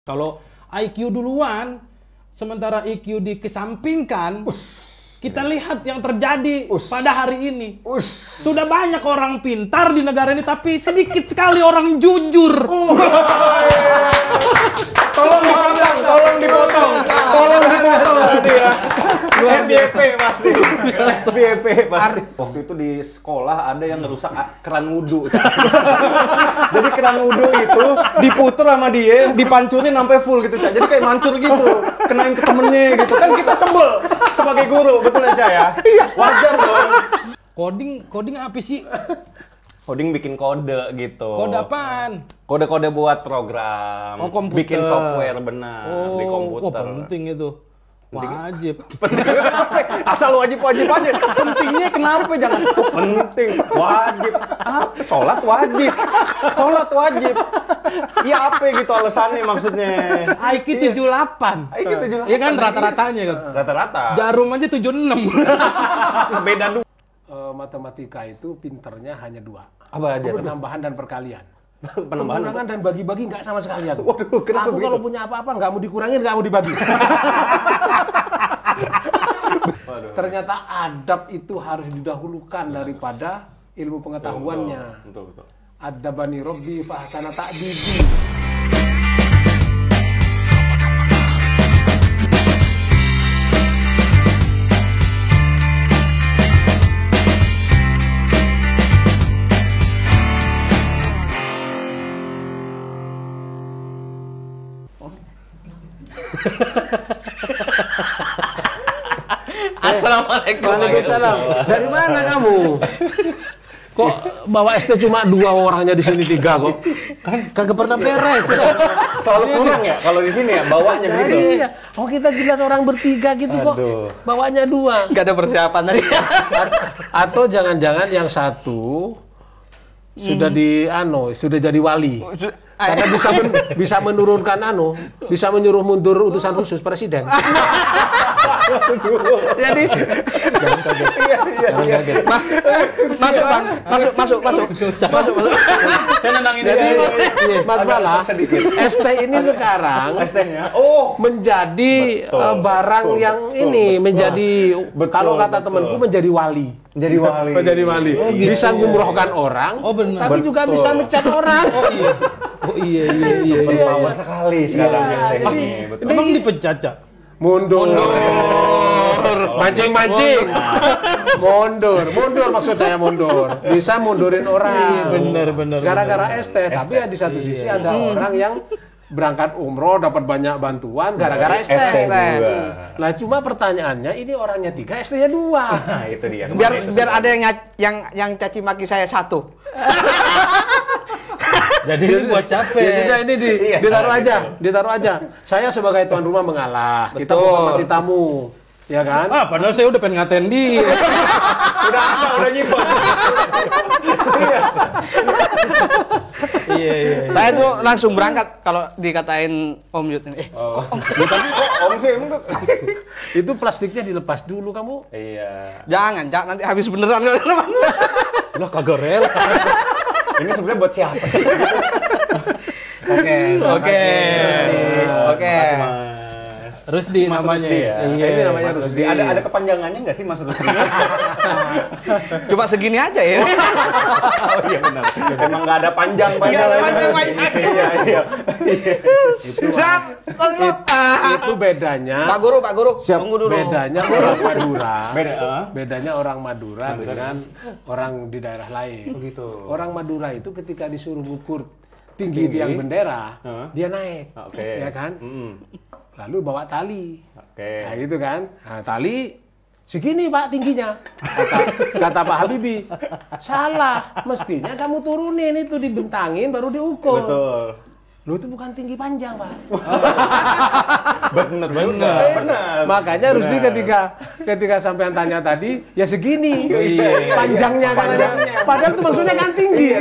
Kalau IQ duluan, sementara EQ dikesampingkan, kita lihat yang terjadi pada hari ini. Sudah banyak orang pintar di negara ini, tapi sedikit sekali orang jujur. Tolong dipotong. Tadi ya. FYP pasti. FYP pasti. Waktu itu di sekolah ada yang ngerusak keran wudhu. Jadi keran wudhu itu diputer sama dia, dipancurin sampai full gitu, Cak. Jadi kayak mancur gitu, kenain ke temennya gitu. Kan kita sebel sebagai guru, betul aja ya? Iya. Wajar dong. Coding apa sih? Coding bikin kode gitu. Kode apaan? Kode-kode buat program. Komputer. Bikin software benar di komputer. Penting itu. Wajib. Penting kenapa? Asal wajib aja. Pentingnya kenapa? Jangan penting, wajib. Apa? Sholat wajib. Iya apa gitu alasannya maksudnya? IQ 78. IQ 78. Iya kan rata-ratanya kan. Rata-rata. Jarum aja 76. Beda dulu. Matematika itu pinternya hanya dua. Apa aja? Penambahan dan perkalian. Penambahan Pengurangan dan bagi-bagi nggak sama sekali aku. Waduh, kenapa aku begitu? kalau punya apa-apa nggak mau dikurangin, nggak mau dibagi. Ternyata adab itu harus didahulukan daripada ilmu pengetahuannya. Betul. Adabani Robbi fa ahsana ta'dibi. Assalamualaikum. Waalaikumsalam. Dari mana kamu? Kok bawa ST cuma 2 orangnya di sini 3 kok? Kan kagak pernah beres. Selalu kurang ya kalau di sini ya bawanya begitu. Iya. Oh kita jelas orang bertiga gitu kok. Bawanya 2. Nggak ada persiapan tadi. Atau jangan-jangan yang satu sudah sudah jadi wali. Karena bisa menurunkan bisa menyuruh mundur utusan khusus presiden. Jadi jangan kaget. Iya. Masuk Bang, masuk. Saya nendangin Jadi dia. Mas Bala, ST ini sekarang ST-nya. menjadi barang yang ini menjadi kalau kata temanku menjadi wali. Jadi wali. Menjadi wali. Bisa ngumrohkan orang, tapi juga bisa mencat orang. Oh iya. Super power sekali sekarang ST ini. Betul. Emang dipecat, Cak? Mundur. Mancing. Mundur maksud saya mundur. Bisa mundurin orang. Iya, bener. Gara-gara ST, tapi ya di satu sisi ada orang yang berangkat umroh dapat banyak bantuan gara-gara ST. Lah cuma pertanyaannya ini orangnya 3, ST-nya 2. Nah, itu dia. Biar ada yang caci maki saya 1. Jadi ini buat capek. Ya sudah ini ditaruh aja. Saya sebagai tuan rumah mengalah. Kita menghormati tamu. Ya kan? Padahal saya udah pengen ngatain dia. udah nyimpen. Iya. Saya tuh langsung berangkat kalau dikatain Om Yud ini. Tapi kok Om sih emang tuh. Itu plastiknya dilepas dulu kamu. Iya. Jangan nanti habis beneran. Lah kagak rela. Ini sebenarnya buat siapa sih? Oke. Rusdi namanya. Rusdi ya. Iya, ini namanya Rusdi. Ada kepanjangannya nggak sih Mas Rusdi? Cuma segini aja ya. Oh iya benar. Emang nggak ada panjang. Iya. Siap. Itu bedanya. Pak Guru. Siap. Tunggu dulu. Bedanya orang Madura. Beda. Orang Madura dengan orang di daerah lain. Begitu. Orang Madura itu ketika disuruh ngukur tinggi tiang bendera, dia naik. Oke. Ya kan? Lalu bawa tali. Oke. Nah gitu kan. Nah, tali segini Pak tingginya. Kata Pak Habibie. Salah. Mestinya kamu turunin itu dibentangin baru diukur. Betul. Lu itu bukan tinggi panjang, Pak. Benar. Makanya Rusdi ketika sampean tanya tadi, ya segini. Panjangnya kan. Padahal itu maksudnya kan tinggi.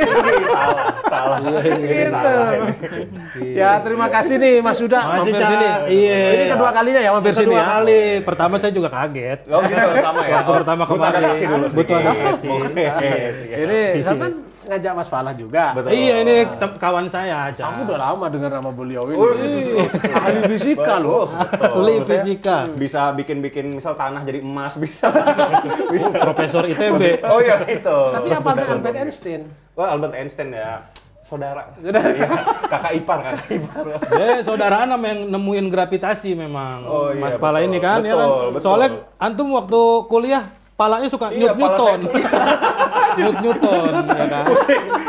Salah. Gitu. Ya, terima kasih nih Mas Huda mampir Cak. sini. Iya. Ini kedua kalinya ya mampir sini Kedua ya. kali. Pertama saya juga kaget. Oh gitu sama ya. Waktu pertama Butuh kemarin. adaptasi dulu. Butuh adaptasi. Ini sampean ngajak Mas Falah juga. Betul. Iya, ini kawan saya aja. Aku udah lama dengar nama beliau ini. Ahli fisika loh. Ahli fisika. Bisa bikin misal tanah jadi emas bisa. Bisa. Profesor ITB. Oh iya itu. Tapi apa Albert Einstein? Wah, Albert Einstein ya. Saudara. Iya, kakak ipar. Saudaraan sama yang nemuin gravitasi memang. Oh, iya, Mas Pala betul. ini kan, ya kan? Betul. Soalnya antum waktu kuliah palanya suka Newton. Newton, ya kan?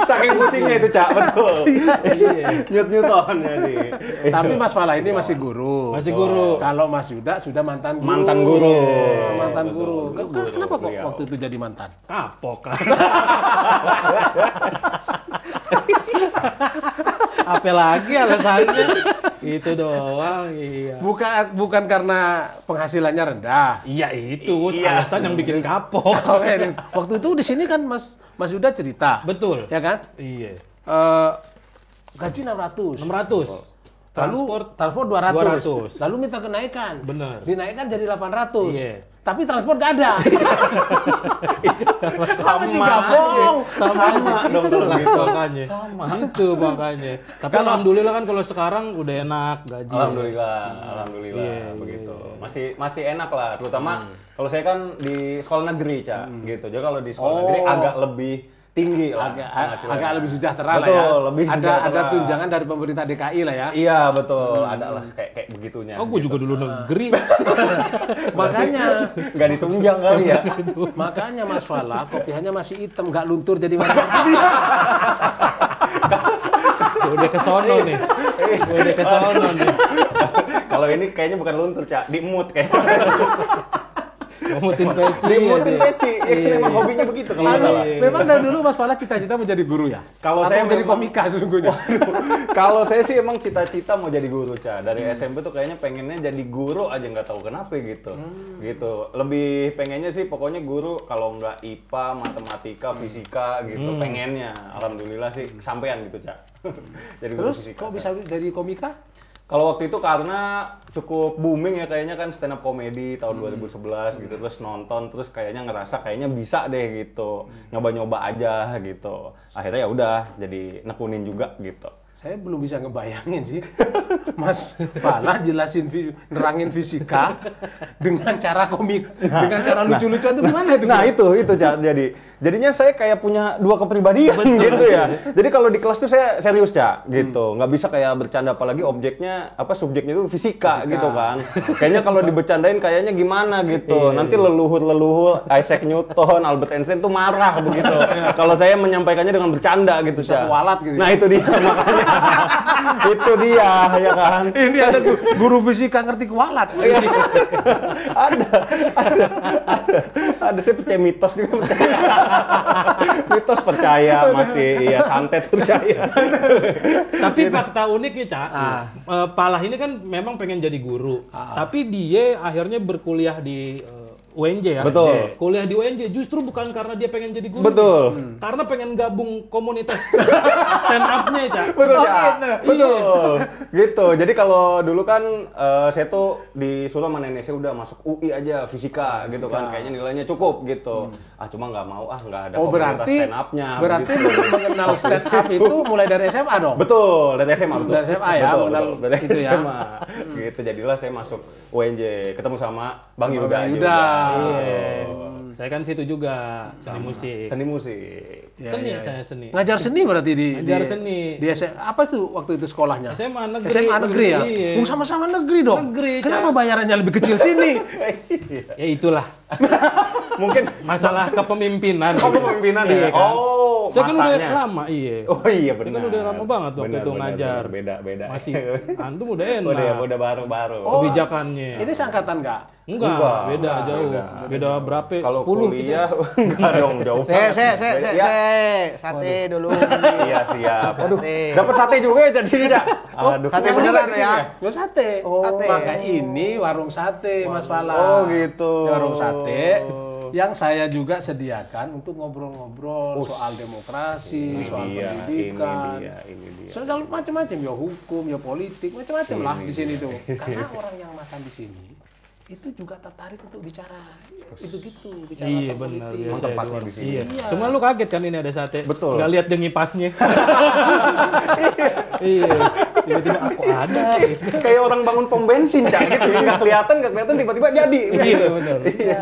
Saking pusingnya itu, Cak, betul. Iya. Newton jadi. Tapi Mas Falah ini masih guru. Masih guru. Kalau Mas Yuda sudah mantan guru. Mantan guru. Mantan Betul, guru. guru Kenapa kok beliau. waktu itu jadi mantan? Kapok kan. Apa lagi alasannya? Itu doang, iya. Bukan karena penghasilannya rendah. Iya itu Iya. alasan yang bikin kapok. Oke, waktu itu di sini kan Mas Yuda cerita. Betul. Ya kan? Iya. Gaji 600. 600. Transport Transport 200. 200. Lalu minta kenaikan. Bener. Dinaikkan jadi 800. Iya. Tapi transport gak ada. Sama juga bohong. Sama dong kalau gitu. Makanya. Sama. Itu makanya. Tapi alhamdulillah kan kalau sekarang udah enak gaji. Alhamdulillah Iya, begitu. Masih enak lah, terutama kalau saya kan di sekolah negeri, Cak, gitu. Jadi kalau di sekolah negeri agak lebih tinggi lah penghasilannya. Agak lebih sejahtera lah ya. Betul, lebih Ada sejahtera. tunjangan dari pemerintah DKI lah ya. Iya, betul. Ada lah kayak begitunya. Oh, gue juga dulu negeri. Makanya Nggak ditunjang kali ya. makanya Mas Falah kopiahnya masih hitam, nggak luntur jadi warna. Udah ke sono nih. Udah ke sono nih. Kalau ini kayaknya bukan luntur, Cak, dimut kayaknya. Ngomutin peci. Dimutin aja. peci. Memang hobinya begitu kalau nggak salah. Memang dari dulu Mas Falah cita-cita menjadi guru ya? Kalau Atau saya menjadi memang- komika sesungguhnya. Kalau saya sih emang cita-cita mau jadi guru, Ca. Dari SMP tuh kayaknya pengennya jadi guru aja, nggak tahu kenapa gitu. Gitu. Lebih pengennya sih pokoknya guru kalau nggak IPA, matematika, fisika gitu. Pengennya. Alhamdulillah sih kesampean gitu, Ca. Jadi guru Terus fisika. kok bisa jadi komika? Kalau waktu itu karena cukup booming ya kayaknya kan stand up comedy tahun 2011 gitu, terus nonton terus kayaknya ngerasa kayaknya bisa deh gitu. Nyoba-nyoba aja gitu. Akhirnya ya udah jadi nekunin juga gitu. Saya belum bisa ngebayangin sih, Mas Falah jelasin, nerangin fisika dengan cara komik, dengan cara lucu-lucuan itu gimana itu? Nah itu Ca. Jadinya saya kayak punya dua kepribadian gitu ya. Jadi kalau di kelas tuh saya serius, Ca, gitu. Nggak bisa kayak bercanda, apalagi subjeknya itu fisika gitu kan. Kayaknya kalau dibercandain kayaknya gimana gitu. Nanti leluhur Isaac Newton, Albert Einstein tuh marah begitu. Kalau saya menyampaikannya dengan bercanda gitu, Ca. kualat gitu. Nah itu dia makanya. Itu dia ya kan. Ini ada guru fisika ngerti kualat. Ada saya percaya mitos juga. Mitos percaya masih, iya, santet percaya. Tapi fakta uniknya, Cak, Palah ini kan memang pengen jadi guru. Tapi dia akhirnya berkuliah di UNJ ya. Betul. Kuliah di UNJ justru bukan karena dia pengen jadi guru. Betul. Karena pengen gabung komunitas stand up-nya, Cak. Betul, Cak. Gitu. Betul. Gitu. Jadi kalau dulu kan saya tuh disuruh sama nenek saya udah masuk UI aja fisika gitu kan. Kayaknya nilainya cukup gitu. Cuma nggak mau nggak ada Oh komunitas berarti stand up-nya. berarti begitu. mengenal stand up itu mulai dari SMA dong? Betul, dari SMA betul. Dari SMA ya, betul, modal betul. Dari itu ya. SMA. Gitu, jadilah saya masuk UNJ, ketemu sama Bang Yuda. Bang Yuda. Iya. Saya kan situ juga seni musik. Seni musik. Saya seni. Ngajar seni berarti di Ngajar seni. Di apa tuh waktu itu sekolahnya? SMA negeri. SMA negeri ya? Iya. Sama-sama negeri dong. Negeri, Kenapa bayarannya lebih kecil sini? Ya itulah. Mungkin Masalah kepemimpinan. kepemimpinan Iya ya. kan? Oh, Saya kan udah masanya. lama, iya. Oh iya Saya benar. kan udah lama banget waktu itu ngajar. Beda. Masih antum udah enak. Udah baru-baru. Kebijakannya. Ini seangkatan nggak? Enggak, beda jauh. Beda berapa? Kalau 10 kuliah enggak dong jauh. Sate dulu. Iya siap. Aduh, Sate. dapat sate juga ya jadi sini, Cak. Aduh. Sate beneran ya. Lo sate. Sate. Maka ini warung sate, Mas Falah. Oh gitu. Warung sate yang saya juga sediakan untuk ngobrol-ngobrol soal demokrasi, soal pendidikan. Ini dia. Soal macam-macam ya hukum, ya politik, macam-macam lah di sini tuh. Karena orang yang makan di sini itu juga tertarik untuk bicara itu gitu, bicara Iya tentang benar politik. Emang biasa tempatnya di sini. Iya. Iya. Cuma lu kaget kan ini ada sate. Betul. Nggak lihat dia ngipasnya. Iya. Tiba-tiba aku ada. Gitu. Kayak orang bangun pom bensin, Cak, gitu. Nggak kelihatan, tiba-tiba jadi. Iya benar. Iya.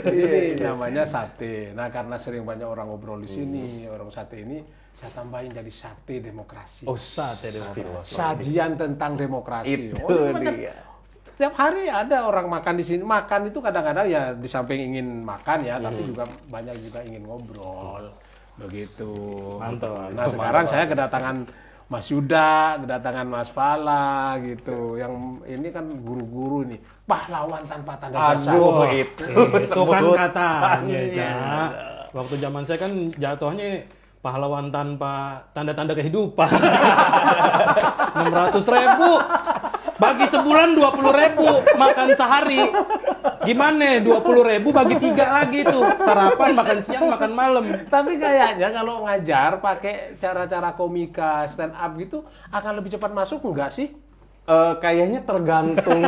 Ini namanya sate. Nah, karena sering banyak orang ngobrol di sini, orang sate ini saya tambahin jadi sate demokrasi. Oh, sate demokrasi. Sajian tentang demokrasi. Itu ini banyak. dia. Setiap hari ada orang makan di sini. Makan itu kadang-kadang ya di samping ingin makan ya, tapi juga banyak juga ingin ngobrol. Begitu. Mantap. Nah, sekarang saya kedatangan Mas Yuda, kedatangan Mas Fala gitu. Yang ini kan guru-guru nih, pahlawan tanpa tanda jasa. Aduh, Itu kan sebut. katanya, Iya. Cak. Waktu zaman saya kan jatuhnya pahlawan tanpa tanda-tanda kehidupan. 600.000. Bagi sebulan 20.000 makan sehari. Gimana? 20.000 bagi 3 lagi tuh. Sarapan, makan siang, makan malam. Tapi kayaknya kalau ngajar pakai cara-cara komika, stand up gitu akan lebih cepat masuk enggak sih? Kayaknya tergantung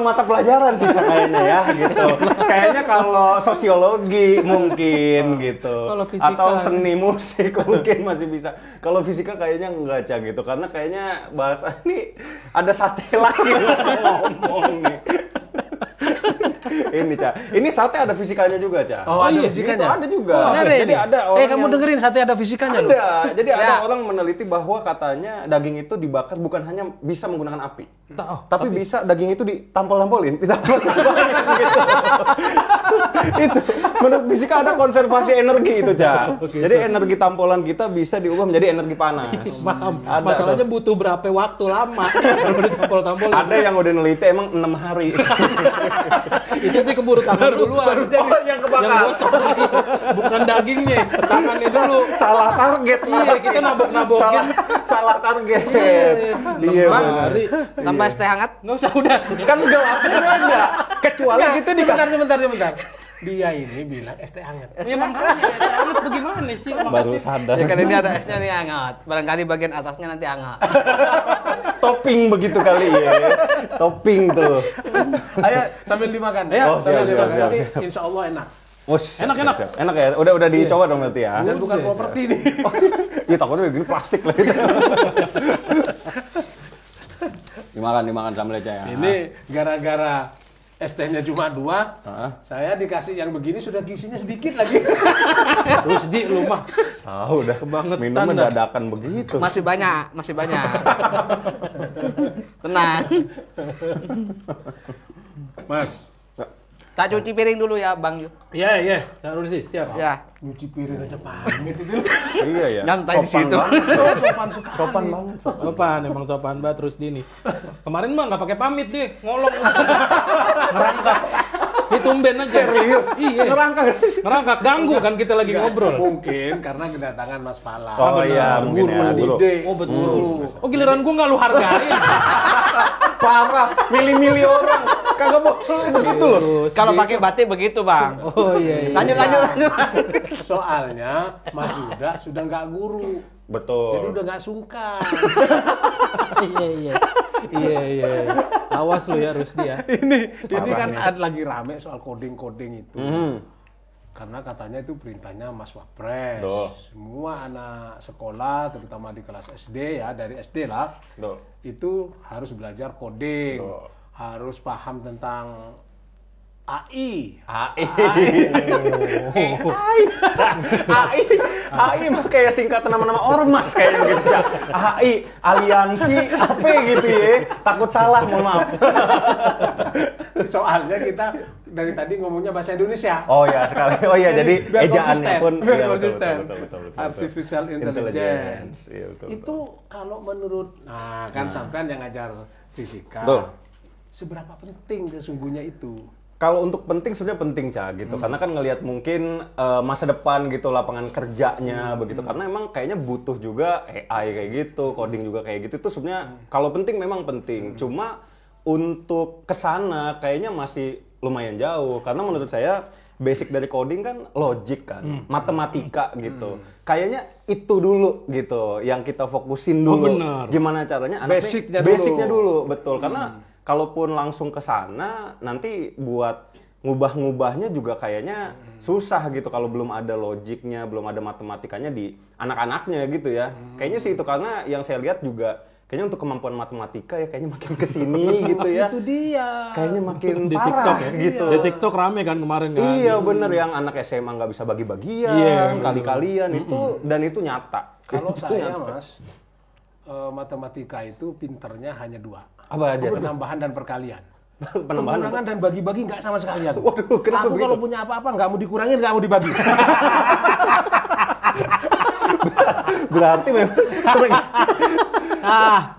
mata pelajaran sih, Cak, kayaknya ya gitu. Kayaknya kalau sosiologi mungkin gitu. Kalau fisika, atau seni musik mungkin masih bisa. Kalau fisika kayaknya enggak, Cak, gitu. Karena kayaknya bahasa ini ada sate lagi ngomong nih. Ini, Cak. Ini sate ada fisikanya juga, Cak. Oh, ada iya, fisikanya? gitu, ada juga. Oh, ada Jadi ini? ada orang kamu yang- dengerin sate ada fisikanya loh. Ada. Jadi ada Ya. orang meneliti bahwa katanya daging itu dibakar bukan hanya bisa menggunakan api. Oh, tapi bisa daging itu ditampol-tampolin, ditampol-tampolin gitu. Itu menurut fisika ada konservasi energi itu, Cak. Jadi energi tampolan kita bisa diubah menjadi energi panas. Paham. Ada Masalahnya tuh. butuh berapa waktu lama kalau ditampol-tampol. Ada yang udah neliti emang 6 hari. Itu sih keburu tangan duluan. Oh, yang kebakar. gosong. Bukan dagingnya, tangannya dulu. Salah target. Iya, kita nabok-nabokin. Salah target. Iya, Bang, benar. tambah es teh hangat. Nggak usah udah. Kan gelasnya beda. Kecuali kita dikasih Sebentar. Dia ini bilang es teh hangat. Ya makanya ya, hangat bagaimana sih? baru sadar. Ya kan ini ada esnya nih hangat. Barangkali bagian atasnya nanti hangat. Topping begitu kali ya. Topping tuh. Ayo sambil dimakan. Oh, sambil siap, dimakan. siap, Tapi siap. insya Allah enak. Enak. Enak ya? Udah dicoba dong berarti ya. Dan bukan properti nih. Iya, takutnya gini plastik lagi. dimakan sambil aja ya. Ini gara-gara es tehnya cuma 2, saya dikasih yang begini sudah gizinya sedikit lagi. Terus di lu mah Tahu dah. Kebangetan Minumnya dah. dadakan begitu. Masih banyak. Tenang. Mas, Tak cuci piring dulu ya, Bang Yu. Iya, taruh sih, siap. Ya, nyuci piring aja pamit itu. Iya ya. nyantai di situ. Sopan sekali. Sopan banget. Sopan, emang sopan banget terus Dini. Kemarin mah nggak pakai pamit deh, ngolong. Ngerangkak. Ini tumben aja. Serius? Iya. Ngerangkak, ganggu kan kita lagi ngobrol. Mungkin karena kedatangan Mas Pala. Oh iya, mungkin Guru ya, guru. ide. Oh betul. Oh giliran gua nggak lu hargain. Parah, milih-milih orang. Kagak boleh begitu loh. Kalau pakai batik begitu, Bang. Oh iya. Lanjut. Soalnya Mas Yuda sudah nggak guru. Jadi Betul. udah nggak sungkan. Iya. Awas lu ya Rusdi ya. Ini kan ada lagi rame soal coding itu. Karena katanya itu perintahnya Mas Wapres. Betul. Semua anak sekolah, terutama di kelas SD ya, dari SD lah, Betul. itu harus belajar coding. Betul. Harus paham tentang AI. AI mah kayak singkatan nama-nama ormas kayaknya gitu ya. AI, aliansi, apa gitu ya. Takut salah, mohon maaf. Soalnya kita dari tadi ngomongnya bahasa Indonesia. Oh ya sekali. Oh ya, jadi Biar ejaannya konsisten, pun biar iya, konsisten. betul. Artificial intelligence. Iya, betul. Itu kalau menurut, kan sampean yang ngajar fisika. Betul. Seberapa penting sesungguhnya itu? Kalau untuk penting sebenarnya penting, Ca, gitu. Karena kan ngelihat mungkin masa depan gitu, lapangan kerjanya begitu. Karena emang kayaknya butuh juga AI kayak gitu, coding juga kayak gitu. Itu sebenarnya kalau penting memang penting. Cuma untuk kesana kayaknya masih lumayan jauh. Karena menurut saya basic dari coding kan logik kan, matematika gitu. Kayaknya itu dulu gitu yang kita fokusin dulu. benar. Gimana caranya anaknya Basicnya dulu. basicnya dulu, betul. Karena kalaupun langsung ke sana nanti buat ngubah-ngubahnya juga kayaknya susah gitu kalau belum ada logiknya, belum ada matematikanya di anak-anaknya gitu ya. Kayaknya sih itu karena yang saya lihat juga kayaknya untuk kemampuan matematika ya kayaknya makin kesini gitu ya. Itu dia. Kayaknya makin Di parah TikTok ya? gitu. Di TikTok rame kan kemarin kan. Iya bener, yang anak SMA nggak bisa bagi-bagian, Iya, kali-kalian itu, dan itu nyata. Kalau Itu saya nyata. Mas, matematika itu pinternya hanya 2. Apa aja tuh? Penambahan dan perkalian. Penambahan Pengurangan dan bagi-bagi nggak sama sekali aku. Waduh, kenapa aku begitu? kalau punya apa-apa nggak mau dikurangin, nggak mau dibagi. Berarti memang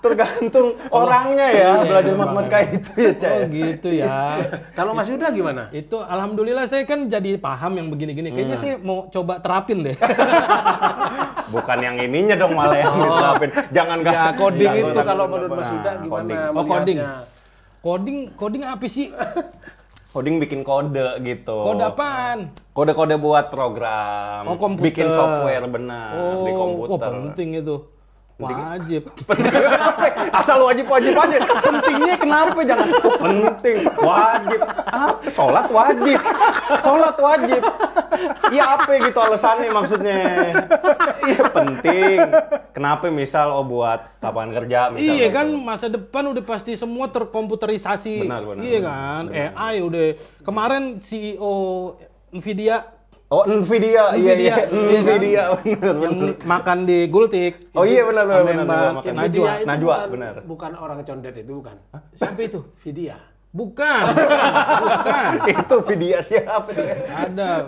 tergantung orangnya ya belajar matematika itu ya, Cak. Oh gitu ya. Kalau Mas Yuda gimana? Itu alhamdulillah saya kan jadi paham yang begini-gini. Kayaknya sih mau coba terapin deh. Bukan yang ininya dong malah yang diterapin. Jangan Ya coding Jangan itu kalau menurut Mas Nah, Yuda gimana? coding. Oh, coding. melihatnya? Coding apa sih? Coding bikin kode gitu. Kode apaan? Kode-kode buat program. Oh, komputer. Bikin software benar di komputer. Oh penting itu. Wajib. Penting kenapa? Asal wajib-wajib aja. Pentingnya kenapa? Jangan penting, wajib. Apa? Sholat wajib. Sholat wajib. Iya apa gitu alasannya maksudnya? Iya penting. Kenapa misal buat lapangan kerja misal. Iya kan masa depan udah pasti semua terkomputerisasi. Benar. Iya kan? AI udah. Kemarin CEO Nvidia Oh Nvidia, iya kan? Nvidia benar. yang makan di Gultik. Oh iya benar. Sama Mbak Makan. Najwa. itu Najwa, bukan, benar. bukan orang condet itu bukan. Siapa itu? Vidya. Bukan. Itu Nvidia siapa dia? Ada.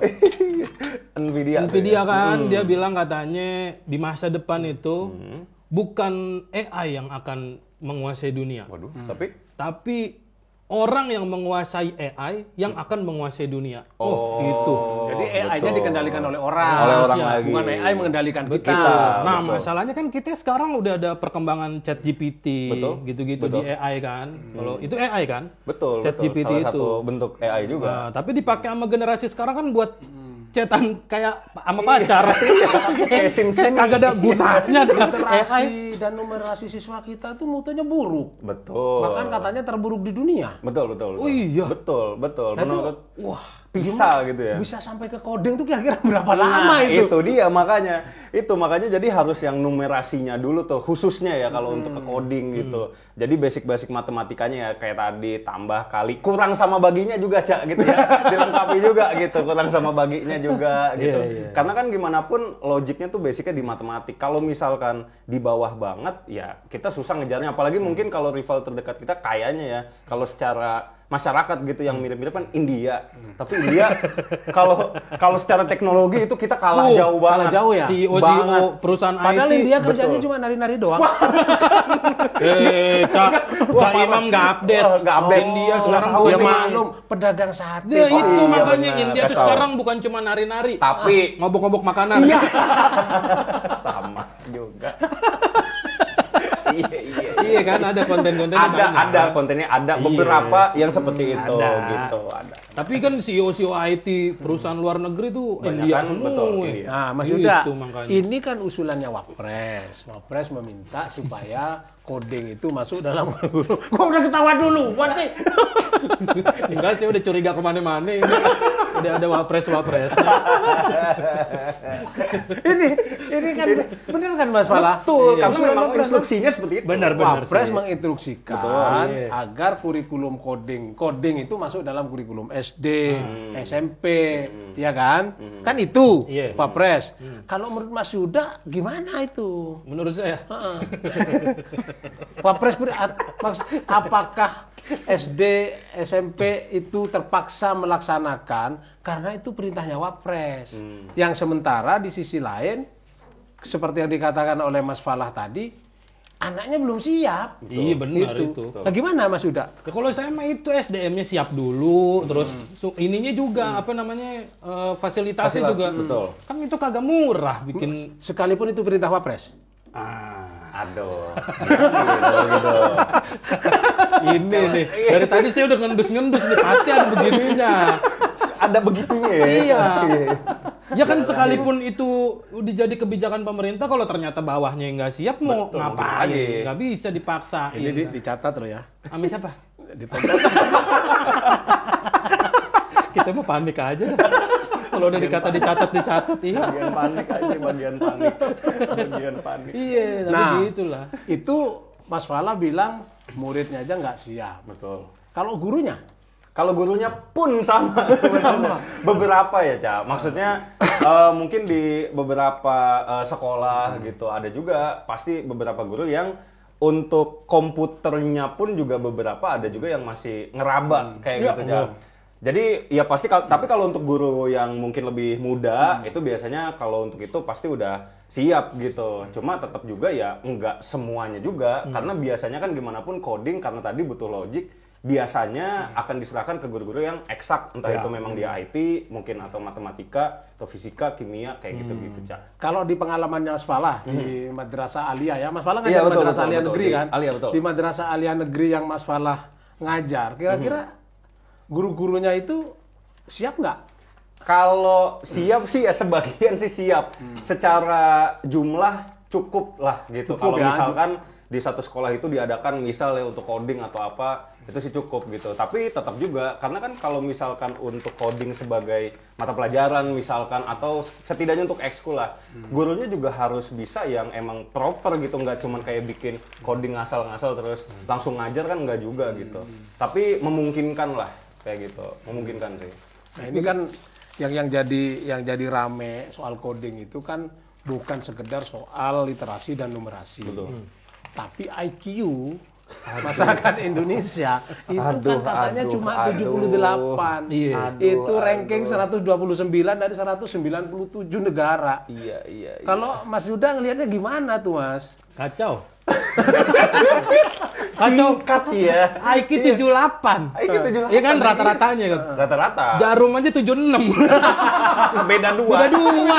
Nvidia. Nvidia kan dia bilang katanya di masa depan itu bukan AI yang akan menguasai dunia. Waduh, Tapi orang yang menguasai AI yang akan menguasai dunia. Itu. Jadi AI-nya betul. dikendalikan oleh orang. Oleh orang Siap. lagi. Bukan AI mengendalikan kita. Kita. Nah, betul. masalahnya kan kita sekarang udah ada perkembangan ChatGPT, Betul. gitu-gitu Betul. di AI kan. Kalau itu AI kan? Betul. ChatGPT Salah itu. satu bentuk AI juga. Nah, tapi dipakai sama generasi sekarang kan buat chatan kayak sama pacar. Kayak SimSim. Kagak ada gunanya dah AI. Literasi dan numerasi siswa kita tuh mutunya buruk. Betul. Bahkan katanya terburuk di dunia. Betul. Oh iya. Betul. Nah, itu, Menurut wah, Pisa gitu ya. bisa sampai ke coding tuh kira-kira berapa lama Nah, itu? dia makanya. Makanya jadi harus yang numerasinya dulu tuh khususnya ya kalau untuk ke coding gitu. Jadi basic-basic matematikanya ya kayak tadi tambah kali kurang sama baginya juga Cak gitu ya. Dilengkapi juga gitu, kurang sama baginya juga gitu. Iya. Karena kan gimana pun logiknya tuh basicnya di matematik. Kalau misalkan di bawah banget ya kita susah ngejarnya, apalagi mungkin kalau rival terdekat kita kayaknya ya kalau secara masyarakat gitu yang mirip-mirip kan India. Tapi India kalau secara teknologi itu kita kalah jauh banget. kalah jauh ya? CEO Banget. perusahaan Padahal IT. India kerjanya betul. cuma nari-nari doang. Cak Imam nggak update. Oh, nggak update. India sekarang Tahu Ya nih. maklum, pedagang sate. Ya Pak. itu iya, makanya benar. India tuh Kesal. sekarang bukan cuma nari-nari, Tapi ngobok-ngobok makanan. sama juga. Iya. Iya kan ada konten-kontennya banyak. Ada kontennya ada beberapa yang seperti itu ada. gitu ada. Tapi kan CEO IT perusahaan luar negeri tuh Banyak India kan, semua. betul, India. Nah, Mas Itu Yuda, makanya. ini kan usulannya Wapres. Wapres meminta supaya coding itu masuk dalam kurikulum. Gua udah ketawa dulu, buat sih. Enggak sih udah curiga kemana-mana ini. Udah ada wapres. ini kan benar kan Mas Fala? Betul, Iya. karena Usulan memang Wapres instruksinya seperti itu. Benar. Wapres sih. menginstruksikan Betul. agar kurikulum coding itu masuk dalam kurikulum SD, SMP, ya kan? Kan itu Iya. Wapres. Kalau menurut Mas Yuda gimana itu? Menurut saya Wapres apakah SD, SMP itu terpaksa melaksanakan karena itu perintahnya Wapres. Yang sementara di sisi lain seperti yang dikatakan oleh Mas Falah tadi, anaknya belum siap. Iya benar itu. Nah, gimana Mas Yuda? Ya, kalau saya mah itu SDM-nya siap dulu, terus ininya juga apa namanya fasilitasnya juga. betul. Kan itu kagak murah bikin. Sekalipun itu perintah Wapres. Aduh. Ini nih dari tadi saya udah ngendus nih pasti ada begininya. Ada begitunya ya. Iya. Ya kan sekalipun itu udah jadi kebijakan pemerintah, kalau ternyata bawahnya nggak siap mau Betul, ngapain? lagi. Nggak bisa dipaksa. Ini dicatat loh ya. Sama siapa? ditonton. Kita mau panik aja. Kalau udah dikata dicatat, iya. Bagian panik aja, bagian panik. Bagian panik. Iya, tapi Nah, gitulah. itu Mas Fala bilang muridnya aja nggak siap. Betul. Kalau gurunya? Kalau gurunya pun sama sebenarnya. Beberapa ya, Ca. Maksudnya mungkin di beberapa sekolah gitu ada juga pasti beberapa guru yang untuk komputernya pun juga beberapa ada juga yang masih ngeraba kayak gitu, Ca. Jadi ya pasti tapi kalau untuk guru yang mungkin lebih muda itu biasanya kalau untuk itu pasti udah siap gitu. Cuma tetap juga ya enggak semuanya juga karena biasanya kan gimana pun coding karena tadi butuh logic biasanya akan diserahkan ke guru-guru yang eksak entah itu memang di IT mungkin atau matematika atau fisika, kimia kayak gitu-gitu, Cak. Kalau di pengalamannya Mas Fala di Madrasah Aliyah ya, Mas Fala kan Iya, di betul, Madrasah betul, Aliyah betul. Negeri Di kan? Aliyah, betul. Di Madrasah Aliyah Negeri yang Mas Fala ngajar, kira-kira guru-gurunya itu siap nggak? Kalau siap sih ya sebagian sih siap. Secara jumlah cukup lah gitu. Cukup Kalau ya. misalkan di satu sekolah itu diadakan misalnya untuk coding atau apa, itu sih cukup gitu. Tapi tetap juga karena kan kalau misalkan untuk coding sebagai mata pelajaran misalkan atau setidaknya untuk ekskul lah, gurunya juga harus bisa yang emang proper gitu, nggak cuman kayak bikin coding ngasal-ngasal terus langsung ngajar kan nggak juga gitu. Tapi memungkinkan lah kayak gitu, memungkinkan sih. Nah ini kan yang jadi rame soal coding itu kan bukan sekedar soal literasi dan numerasi. Betul. Tapi IQ masyarakat Indonesia itu Aduh, kan katanya aduh, cuma aduh. 78. Iya. Itu ranking 129 dari 197 negara. Iya. Kalau Mas Yuda ngelihatnya gimana tuh, Mas? Kacau. Singkat ya. IQ 78. IQ 78. Iya kan rata-ratanya kan. Rata-rata. Jarum aja 76. Beda dua. Beda dua.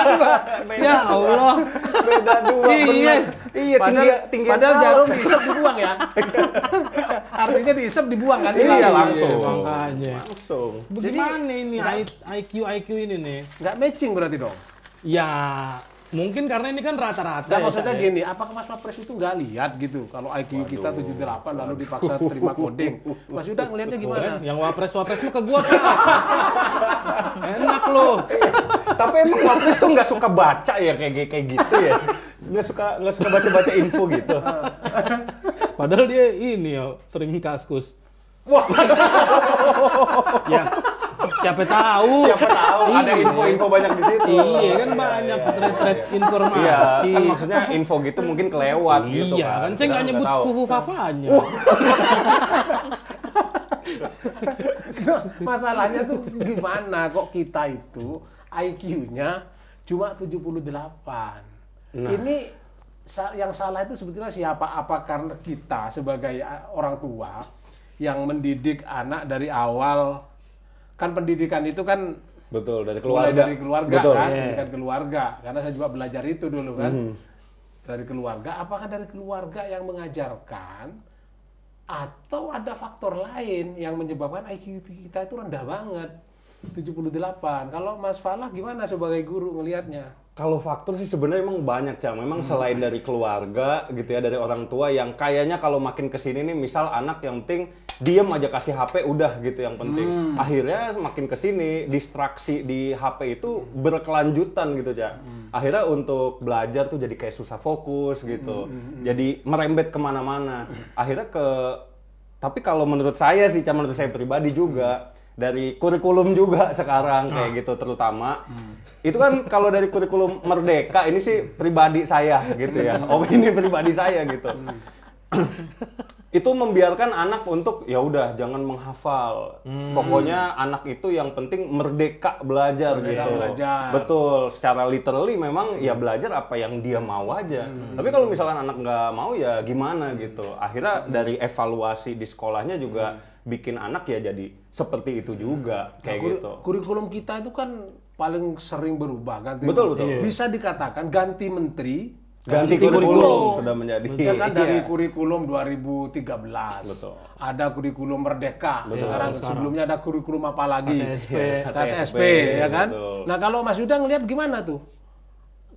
Ya Allah. Beda dua. Iya. Iya, tinggi Padahal jarum diisep dibuang ya. Artinya diisep dibuang kan? Iya, Langsung. langsung. Makanya. Langsung. Bagaimana ini IQ ini nih? Nggak matching berarti dong? Ya, mungkin karena ini kan rata-rata. Nggak, ya, maksudnya Cak, ya. gini, apakah Mas Papres itu nggak lihat gitu kalau IQ kita 78 lalu dipaksa terima coding? Mas Yuda ngelihatnya gimana? Yang wapres-wapres mah ke gua, Pak. Enak loh. Tapi emang Wapres tuh nggak suka baca ya kayak gitu ya. Nggak suka baca info gitu. Padahal dia ini ya sering kaskus. Wah, Ya, siapa tahu. siapa tahu ada Iya. info-info banyak di situ. Iya kan banyak thread informasi. Iya, kan maksudnya info gitu mungkin kelewat gitu Iya kan, saya nggak nyebut fufu fafanya. Masalahnya tuh gimana kok kita itu IQ-nya cuma 78. Ini yang salah itu sebetulnya siapa? Apa karena kita sebagai orang tua yang mendidik anak dari awal, kan pendidikan itu kan Betul, dari mulai keluarga. dari keluarga Betul. kan, pendidikan keluarga. Karena saya juga belajar itu dulu kan. Dari keluarga, apakah dari keluarga yang mengajarkan atau ada faktor lain yang menyebabkan IQ kita itu rendah banget? 78. Kalau Mas Falah gimana sebagai guru ngelihatnya? Kalau faktor sih sebenarnya emang banyak, Cang. Memang selain dari keluarga gitu ya, dari orang tua yang kayaknya kalau makin kesini nih, misal anak yang penting diem aja kasih HP udah gitu yang penting. Akhirnya semakin kesini distraksi di HP itu berkelanjutan gitu, Cang. Akhirnya untuk belajar tuh jadi kayak susah fokus gitu. Jadi merembet kemana-mana. Akhirnya tapi kalau menurut saya sih, Cang, menurut saya pribadi juga dari kurikulum juga sekarang kayak gitu terutama itu kan kalau dari kurikulum Merdeka ini sih pribadi saya gitu ya, opini pribadi saya gitu. Itu membiarkan anak untuk ya udah jangan menghafal, pokoknya anak itu yang penting merdeka belajar gitu. Belajar. Betul, secara literally memang ya belajar apa yang dia mau aja. Tapi kalau misalnya anak nggak mau ya gimana gitu. Akhirnya dari evaluasi di sekolahnya juga bikin anak ya jadi seperti itu juga kayak gitu. Kurikulum kita itu kan paling sering berubah, ganti. Betul. Bisa dikatakan ganti menteri, Ganti kurikulum sudah menjadi. ya kan dari kurikulum 2013. Betul. Ada kurikulum Merdeka. Sekarang sebelumnya ada kurikulum apa lagi? KTSP. KTSP, ya kan? betul. Nah, kalau Mas Yuda ngelihat gimana tuh?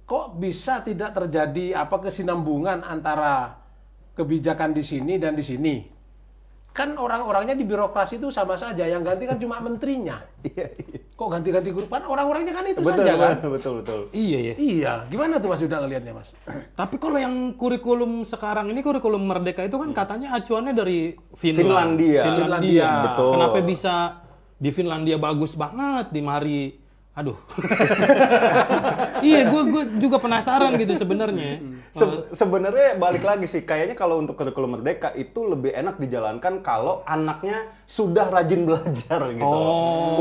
Kok bisa tidak terjadi kesinambungan antara kebijakan di sini dan di sini? Kan orang-orangnya di birokrasi itu sama saja, yang ganti kan cuma menterinya. Iya. Kok ganti-ganti guru? Kan orang-orangnya kan itu Betul, saja kan? betul. Iya ya. Iya, gimana tuh Mas Yuda ngelihatnya Mas? Tapi kalau yang kurikulum sekarang ini, kurikulum Merdeka itu kan katanya acuannya dari Finlandia. Finlandia. Betul. Kenapa bisa di Finlandia bagus banget, di mari aduh. Iya, gue juga penasaran gitu sebenarnya. Sebenarnya balik lagi sih, kayaknya kalau untuk kurikulum Merdeka itu lebih enak dijalankan kalau anaknya sudah rajin belajar gitu.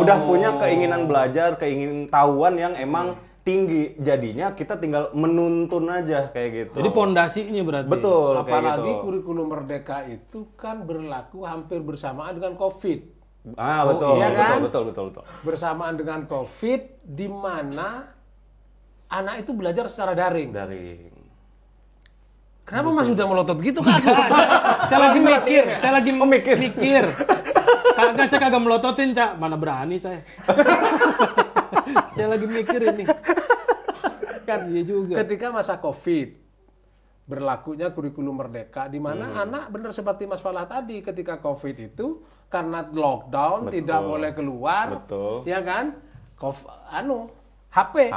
Udah punya keinginan belajar, keinginan tahuan yang emang tinggi. Jadinya kita tinggal menuntun aja kayak gitu. Jadi pondasinya berarti. Betul, kayak Apalagi gitu. kurikulum Merdeka itu kan berlaku hampir bersamaan dengan COVID. Betul, iya kan? betul. Bersamaan dengan COVID, di mana anak itu belajar secara daring. Kenapa Mas sudah melotot gitu kan? Saya lagi mikir. Kagak, saya kagak melototin, Cak. Mana berani saya. Saya lagi mikir ini. Kan iya juga. Ketika masa COVID, berlakunya kurikulum Merdeka, di mana anak benar seperti Mas Falah tadi, ketika COVID itu karena lockdown, tidak boleh keluar, ya kan? HP.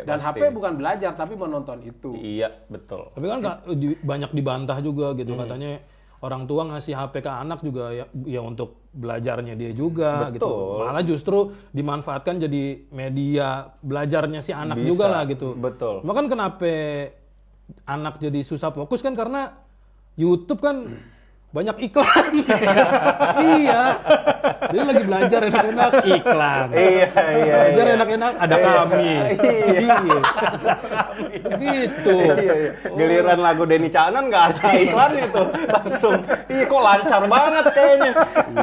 Dan pasti. HP bukan belajar tapi menonton itu. Iya, betul. Tapi kan banyak dibantah juga gitu, katanya orang tua ngasih HP ke anak juga ya untuk belajarnya dia juga. Betul. Gitu. Malah justru dimanfaatkan jadi media belajarnya si anak Bisa. juga lah gitu. Betul. Makanya kenapa anak jadi susah fokus kan karena YouTube kan banyak iklan. Iya. Dia lagi belajar enak-enak iklan. Iya. Belajar enak-enak ada kami. Iya. Gitu. Iya. Giliran lagu Denny Caknan nggak ada iklannya tuh. Langsung, kok lancar banget kayaknya.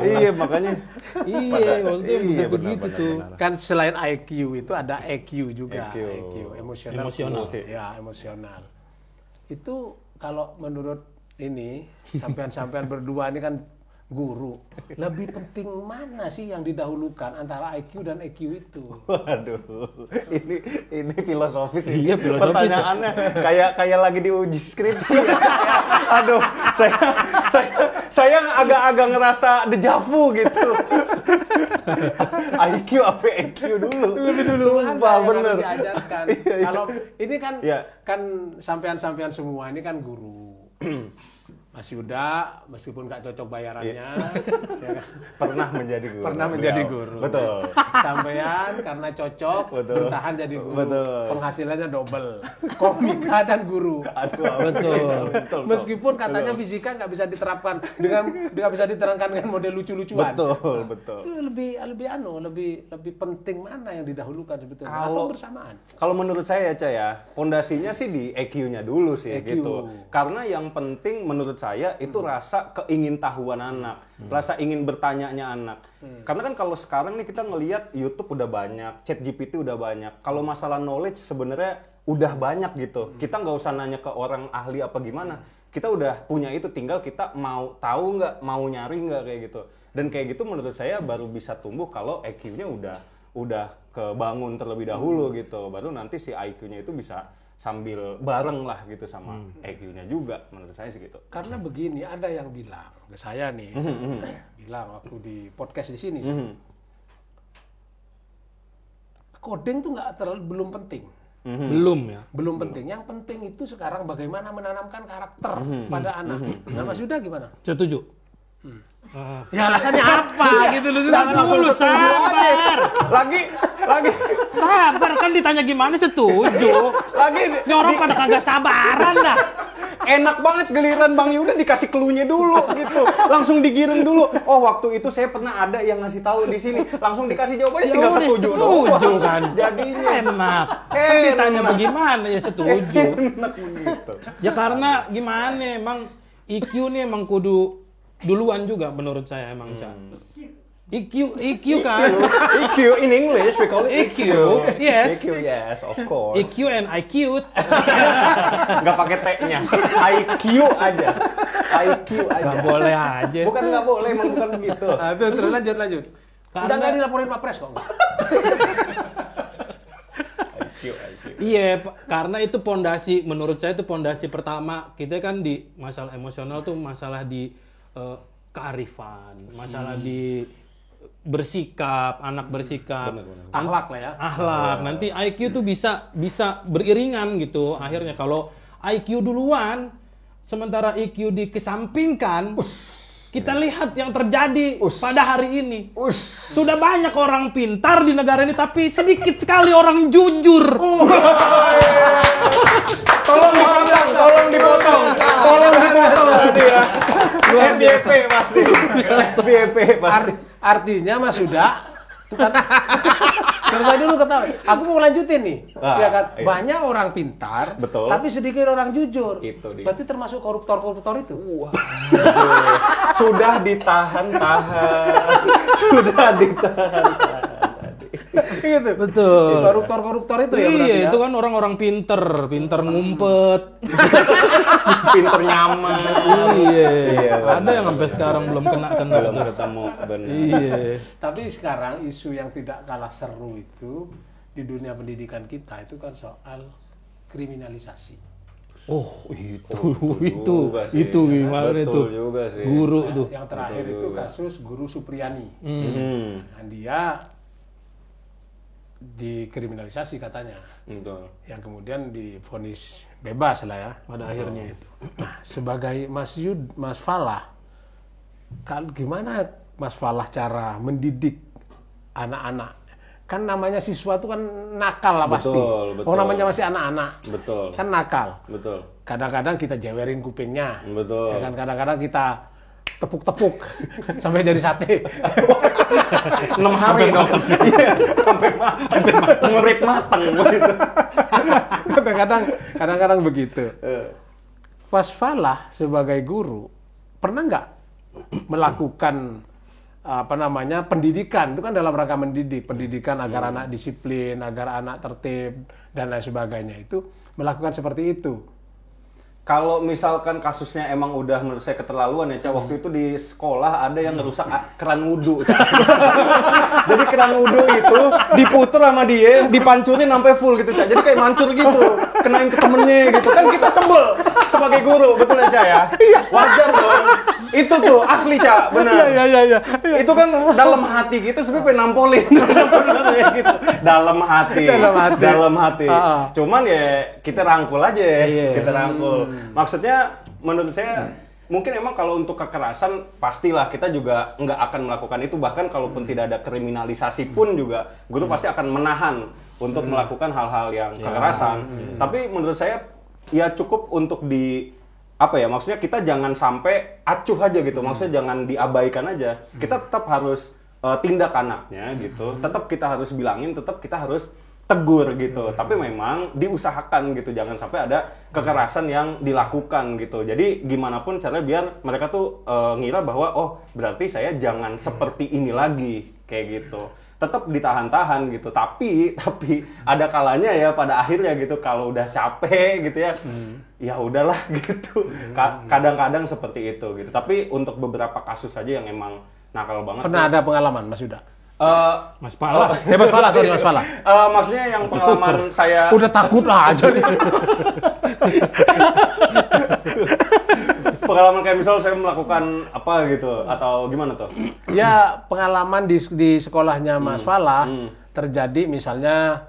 Iya, makanya. Iya, maksudnya Iya, begitu benar, tuh. benar. Kan selain IQ itu ada EQ juga. EQ. Emosional. Emosional. Ya, emosional. Itu kalau menurut ini sampean-sampean berdua ini kan guru, lebih penting mana sih yang didahulukan antara IQ dan EQ itu? Waduh, ini filosofis ini. Iya, filosofis. Pertanyaannya kayak lagi diuji skripsi. Aduh, saya agak ngerasa dejavu gitu. IQ apa EQ dulu? Lebih dulu Sumpah, bener. Diajarkan. Iya. Kalau ini kan Iya. kan sampean-sampean semua ini kan guru. Mas Yuda, meskipun nggak cocok bayarannya, ya kan? Pernah menjadi guru. Pernah menjadi Beliau. guru. Betul. Sampean karena cocok, Betul. bertahan jadi guru. Betul. Penghasilannya double. Komika dan guru. Aduh, betul. Meskipun katanya fisika nggak bisa diterapkan nggak bisa diterangkan dengan model lucu-lucuan. Betul. Itu lebih penting mana yang didahulukan sebetulnya atau bersamaan? Kalau menurut saya ya, pondasinya sih di EQ-nya dulu sih EQ. gitu. Karena yang penting menurut saya itu rasa keingintahuan anak, rasa ingin bertanyanya anak. Karena kan kalau sekarang nih kita ngelihat YouTube udah banyak, ChatGPT udah banyak. Kalau masalah knowledge sebenarnya udah banyak gitu. Kita nggak usah nanya ke orang ahli apa gimana. Kita udah punya itu, tinggal kita mau tahu nggak, mau nyari nggak kayak gitu. Dan kayak gitu menurut saya baru bisa tumbuh kalau EQ-nya udah kebangun terlebih dahulu gitu. Baru nanti si IQ-nya itu bisa sambil bareng lah gitu sama EQ-nya juga, menurut saya sih gitu. Karena begini, ada yang bilang ke saya nih, bilang waktu di podcast di sini, coding tuh belum penting. Belum penting. Yang penting itu sekarang bagaimana menanamkan karakter pada anak. Nah, Mas Yuda gimana? Setuju. Ya alasannya apa gitu loh. Sabar. Lagi Sabar kan ditanya gimana setuju. Ini orang pada kagak sabaran dah. enak banget giliran Bang Yuda dikasih clue-nya dulu gitu. Langsung digiring dulu. Oh, waktu itu saya pernah ada yang ngasih tahu di sini. Langsung dikasih jawabannya Ya tinggal udah, setuju setuju doang. kan. Jadinya Enak. Kan ditanya bagaimana ya setuju. enak begitu. Ya karena gimana emang IQ nih emang kudu duluan juga menurut saya emang Cak. IQ kan. EQ in English we call it EQ. Yes. EQ, yes, of course. IQ and IQ. Nggak pakai T-nya. IQ aja. IQ aja. Gak boleh aja. Bukan nggak boleh, emang bukan begitu. Aduh, terus lanjut. Karena- Nggak dilaporin Pak Pres kok. IQ. Iya, karena itu pondasi, menurut saya itu pondasi pertama. Kita kan di masalah emosional tuh masalah di kearifan, masalah di bersikap, anak bersikap, Akhlak lah ya. akhlak. Nanti IQ tuh bisa beriringan gitu. Akhirnya kalau IQ duluan, sementara EQ dikesampingkan, kita lihat yang terjadi pada hari ini. Sudah banyak orang pintar di negara ini, tapi sedikit sekali orang jujur. Tolong dipotong tadi ya. FYP pasti. FYP pasti. Artinya Mas Huda, selesai dulu ketawa. Aku mau lanjutin nih. Ya kan? Iya. Banyak orang pintar, Betul. tapi sedikit orang jujur. Itu dia. Berarti termasuk koruptor-koruptor itu. Sudah ditahan-tahan. Sudah ditahan. Gitu. Betul. Koruptor-koruptor itu ya berarti Iya, ya. itu kan orang-orang pinter ngumpet. Pinter nyaman. Iya, ada benar. yang sampai sekarang belum kena Belum tuh. ketemu. Benar. Iya. Tapi sekarang isu yang tidak kalah seru itu di dunia pendidikan kita itu kan soal kriminalisasi. Oh, itu juga sih. gimana Betul itu? juga sih. Guru tuh. Yang terakhir Betul itu juga. kasus Guru Supriyani. Hmm. Nah, dia dikriminalisasi katanya, Betul. yang kemudian divonis bebas lah ya pada akhirnya itu. Nah, sebagai Mas Falah, gimana Mas Falah cara mendidik anak-anak? Kan namanya siswa itu kan nakal lah pasti. Betul. Oh, namanya masih anak-anak. Betul. Kan nakal. Betul. Kadang-kadang kita jewerin kupingnya. Betul. Ya kan, kadang-kadang kita tepuk-tepuk sampai jadi sate. 6 hari dong. Iya, sampai matang, ngerik matang gitu. Kadang-kadang begitu. Mas Falah sebagai guru pernah nggak melakukan pendidikan itu kan dalam rangka pendidikan agar anak disiplin, agar anak tertib dan lain sebagainya, itu melakukan seperti itu. Kalau misalkan kasusnya emang udah menurut saya keterlaluan ya, Cak. Waktu itu di sekolah ada yang ngerusak keran wudhu. Jadi keran wudhu itu diputer sama dia, dipancurin sampai full gitu, Cak. Jadi kayak mancur gitu, kenain ke temennya gitu. Kan kita sebel sebagai guru, betul ya, Cak ya? Iya. Wajar dong. Itu tuh asli, Cak, benar. Iya. Itu kan dalam hati gitu, sebenarnya pengen nampolin sebenarnya gitu. Dalam hati. Cuman ya kita rangkul aja, kita rangkul. Maksudnya menurut saya mungkin emang kalau untuk kekerasan pastilah kita juga nggak akan melakukan itu, bahkan kalaupun tidak ada kriminalisasi pun juga guru pasti akan menahan untuk melakukan hal-hal yang kekerasan. Tapi menurut saya ya cukup untuk maksudnya kita jangan sampai acuh aja gitu, maksudnya jangan diabaikan aja. Kita tetap harus tindak anaknya gitu, tetap kita harus bilangin, tetap kita harus tegur gitu, tapi memang diusahakan gitu, jangan sampai ada kekerasan yang dilakukan gitu. Jadi gimana pun caranya biar mereka tuh ngira bahwa oh berarti saya jangan seperti ini lagi kayak gitu. Tetap ditahan-tahan gitu, tapi ada kalanya ya pada akhirnya gitu, kalau udah capek gitu ya, ya udahlah gitu. Kadang-kadang seperti itu gitu. Tapi untuk beberapa kasus aja yang emang nakal banget. Pernah ada pengalaman, Mas Yuda? Mas Pala. Mas Falah, sorry Mas Falah. Maksudnya yang pengalaman saya Udah takut aja nih. pengalaman kayak misal saya melakukan apa gitu atau gimana tuh? Ya, pengalaman di sekolahnya Mas Falah terjadi misalnya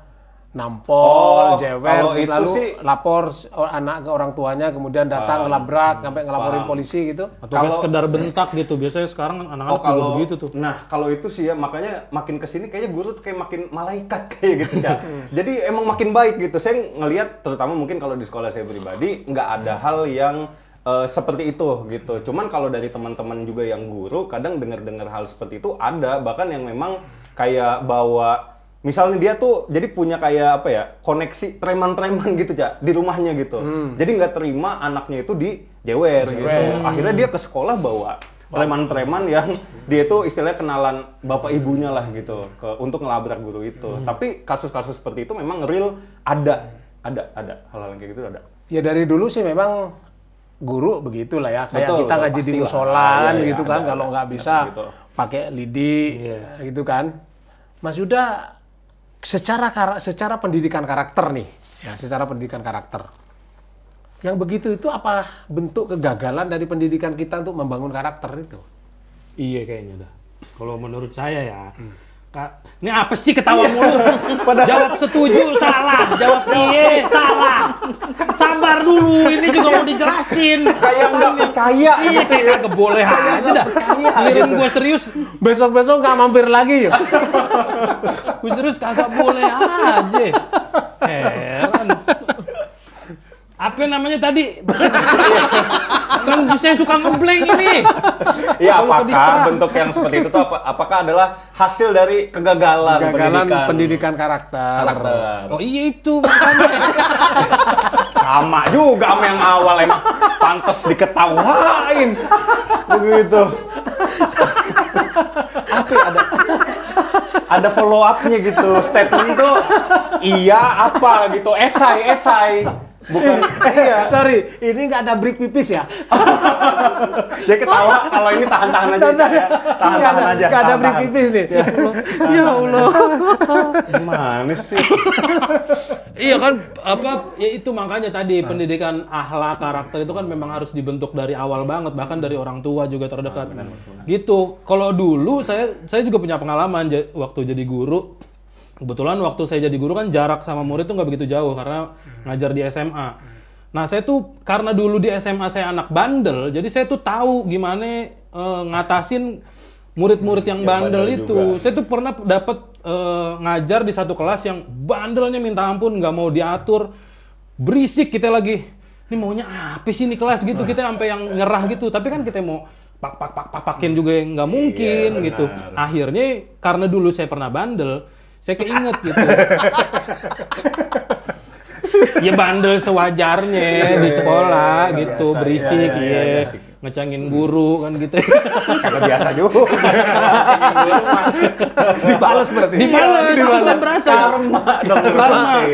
nampol, jewer, kalau itu lalu sih lapor anak ke orang tuanya, kemudian datang ngelabrak sampai ngelaporin polisi gitu. Atau kayak sekedar bentak gitu. Biasanya sekarang anak-anak juga begitu tuh. Nah, kalau itu sih ya makanya makin kesini kayaknya guru tuh kayak makin malaikat kayak gitu ya. Jadi emang makin baik gitu. Saya ngelihat terutama mungkin kalau di sekolah saya pribadi nggak ada hal yang seperti itu gitu. Cuman kalau dari teman-teman juga yang guru kadang dengar-dengar hal seperti itu ada, bahkan yang memang kayak bawa misalnya dia tuh jadi punya kayak apa ya, koneksi preman-preman gitu, Cak, di rumahnya gitu. Jadi nggak terima anaknya itu dijewer gitu. Akhirnya dia ke sekolah bawa preman-preman yang dia itu istilahnya kenalan bapak ibunya lah gitu untuk ngelabrak guru itu. Tapi kasus-kasus seperti itu memang real ada hal-hal kayak gitu ada. Ya dari dulu sih memang guru begitulah ya. Kayak Betul, kita ngaji di pastilah. musolan Iya, gitu kan, ada, kalau nggak bisa gitu. pakai lidi gitu kan. Mas Yuda, secara pendidikan karakter nih, ya secara pendidikan karakter, yang begitu itu apa bentuk kegagalan dari pendidikan kita untuk membangun karakter itu? Iya kayaknya dah. Kalau menurut saya ya. Kak, ini apa sih ketawa mulu? Jawab setuju salah, jawab iya salah. Sabar dulu, ini juga mau dijelasin. Kayak nggak percaya. Iya kayak kagak boleh aja dah. Ngirim gue serius, Besok-besok nggak mampir lagi ya? gue serius kagak boleh aja. Heran. Apa namanya tadi? Kan saya suka ngeblank ini. Iya, apakah bentuk yang seperti itu tuh apakah adalah hasil dari kegagalan pendidikan karakter. Oh iya itu makanya. Sama juga sama yang awal, emang pantas diketawain. Begitu. Apa ya, ada follow up-nya gitu. Statement tuh iya apa gitu, esai. Bukan, iya. Sorry, ini nggak ada break pipis ya? Dia ketawa kalau ini tahan-tahan aja. Ya. Tahan-tahan aja. Nggak ada break pipis nih. Ya Allah. Gimana sih? Iya kan, ya itu makanya tadi pendidikan akhlak karakter itu kan memang harus dibentuk dari awal banget, bahkan dari orang tua juga terdekat. Gitu. Kalau dulu saya juga punya pengalaman waktu jadi guru. Kebetulan waktu saya jadi guru kan jarak sama murid tuh nggak begitu jauh karena ngajar di SMA. Nah saya tuh karena dulu di SMA saya anak bandel, jadi saya tuh tahu gimana ngatasin murid-murid yang bandel itu. Juga. Saya tuh pernah dapat ngajar di satu kelas yang bandelnya minta ampun, nggak mau diatur, berisik kita lagi. Ini maunya apa sih ini kelas gitu, kita sampai yang nyerah gitu. Tapi kan kita mau pakin juga nggak mungkin gitu. Akhirnya karena dulu saya pernah bandel, saya keinget gitu. Ya bandel sewajarnya di sekolah gitu, berisik ya. Ngecangin guru kan gitu. Karena biasa juga. Dibales berarti. Dibales. Saya berasa karma.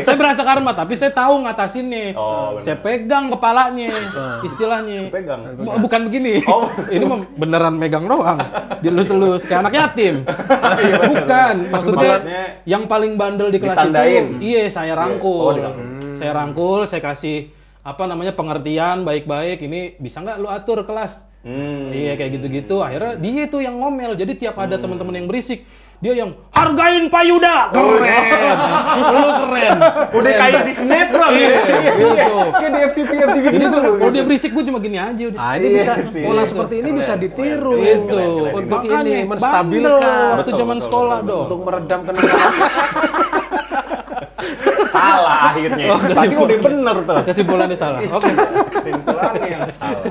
Saya berasa karma, tapi saya tahu ngatasinnya. Saya pegang kepalanya, istilahnya. Pegang. Bukan begini. Ini beneran megang doang. Dilus-lus kayak anak yatim. Bukan, maksudnya yang paling bandel di kelas itu. Iya, saya rangkul. Saya rangkul, saya kasih pengertian baik-baik, ini bisa nggak lu atur kelas? Iya kayak gitu-gitu. Akhirnya dia tuh yang ngomel. Jadi tiap ada teman-teman yang berisik, dia yang hargain Pak Yuda. Keren. Lu keren. Udah kayak di sinetron. Iya. Kayak di FTV gitu. Kalau dia berisik gue cuma gini aja udah. Ini bisa pola seperti ini bisa ditiru. Itu. Untuk Makanya, ini menstabilkan waktu zaman sekolah dong. Untuk meredam kenangan. Salah akhirnya. Tadi udah bener tuh. Kesimpulannya salah. Oke. Kesimpulannya yang salah.